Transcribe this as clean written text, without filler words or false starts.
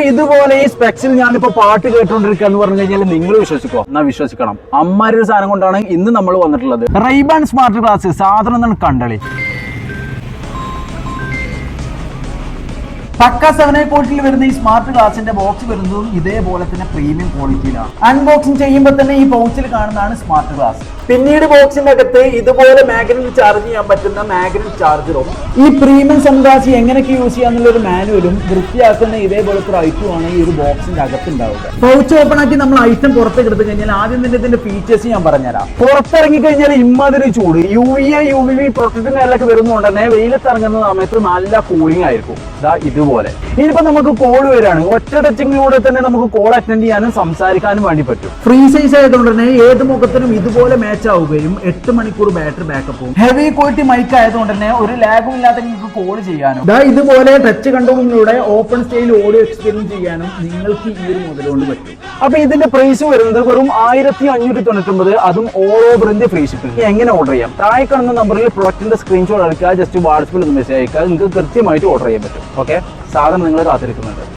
ഇതുപോലെ ഈ സ്പെക്സിൽ ഞാനിപ്പോ പാട്ട് കേട്ടോണ്ടിരിക്കുക എന്ന് പറഞ്ഞു കഴിഞ്ഞാൽ നിങ്ങൾ വിശ്വസിക്കോ? എന്നാ വിശ്വസിക്കണം. അമ്മാരൊരു സാധനം കൊണ്ടാണ് ഇന്ന് നമ്മൾ വന്നിട്ടുള്ളത്. റൈബാൻ സ്മാർട്ട് ഗ്ലാസ് സാധനം എന്താണ് കണ്ടളി. പക്ക 7 ക്വാളിറ്റിയിൽ വരുന്ന ഈ സ്മാർട്ട് ഗ്ലാസിന്റെ ബോക്സ് വരുന്നതും ഇതേപോലെ തന്നെ പ്രീമിയം ക്വാളിറ്റിയിലാണ്. അൺബോക്സിംഗ് ചെയ്യുമ്പോൾ തന്നെ ഈ പൗച്ചിൽ കാണുന്നതാണ് സ്മാർട്ട് ഗ്ലാസ്. പിന്നീട് ബോക്സിന്റെ അകത്ത് ഇതുപോലെ മാഗ്നറ്റിക് ചാർജ് ചെയ്യാൻ പറ്റുന്ന മാഗ്നറ്റിക് ചാർജറും ഈ പ്രീമിയം സൺഗ്ലാസ് എങ്ങനെയൊക്കെ യൂസ് ചെയ്യാന്നുള്ള ഒരു മാനുവലും വൃത്തിയാക്കുന്ന ഇതേപോലത്തെ ഒരു ഐറ്റമാണ് ഈ ഒരു ബോക്സിന്റെ അകത്ത് ഉണ്ടാവുക. പൗച്ച് ഓപ്പൺ ആക്കി നമ്മൾ ഐറ്റം പുറത്തേക്ക് എടുത്തു കഴിഞ്ഞാൽ ആദ്യം തന്നെ ഇതിന്റെ ഫീച്ചേഴ്സ് ഞാൻ പറഞ്ഞുതരാം. പുറത്തിറങ്ങി കഴിഞ്ഞാൽ ഇമ്മാതിരി ചൂട് UV പ്രൊട്ടക്ഷൻ കാര്യങ്ങളൊക്കെ വരുന്നതുകൊണ്ട് തന്നെ വെയിലത്തിറങ്ങുന്ന സമയത്ത് നല്ല കൂളിംഗ് ആയിരിക്കും. ഇതുപോലെ ഇനിയിപ്പോ നമുക്ക് കോൾ വരികയാണ്, ഒറ്റ ടച്ചിങ്ങിലൂടെ തന്നെ നമുക്ക് കോൾ അറ്റൻഡ് ചെയ്യാനും സംസാരിക്കാനും വേണ്ടി പറ്റും. ഫ്രീ സൈസ് ആയതുകൊണ്ട് തന്നെ ഏത് മുഖത്തിനും ഇതുപോലെ മാച്ച് ആവുകയും 8 മണിക്കൂർ ബാറ്ററി ബാക്കപ്പും ഹെവി ക്വാളിറ്റി മൈക്ക് ആയതുകൊണ്ട് തന്നെ ഒരു ലാഗും ഇല്ലാതെ നിങ്ങൾക്ക് കോൾ ചെയ്യാനും ഇതുപോലെ ടച്ച് കൺട്രോളിലൂടെ ഓപ്പൺ സ്റ്റൈൽ ഓഡിയോ എക്സ്പീരിയൻസ് ചെയ്യാനും നിങ്ങൾക്ക് ഈ ഒരു മുതൽ കൊണ്ട് പറ്റും. അപ്പൊ ഇതിന്റെ പ്രൈസ് വരുന്നത് വെറും 1599, അതും all over India free shipping. എങ്ങനെ ഓർഡർ ചെയ്യാം? താഴെ കാണുന്ന നമ്പറിൽ പ്രൊഡക്റ്റിന്റെ സ്ക്രീൻഷോട്ട് എടുക്കുക, ജസ്റ്റ് വാട്സ്ആപ്പിൽ ഒന്ന് മെസ്സേജ് അയക്കുക, നിങ്ങൾക്ക് കൃത്യമായിട്ട് ഓർഡർ ചെയ്യാൻ പറ്റും. ഓക്കെ, സാധനം നിങ്ങൾ കാത്തിരിക്കുന്നുണ്ട്.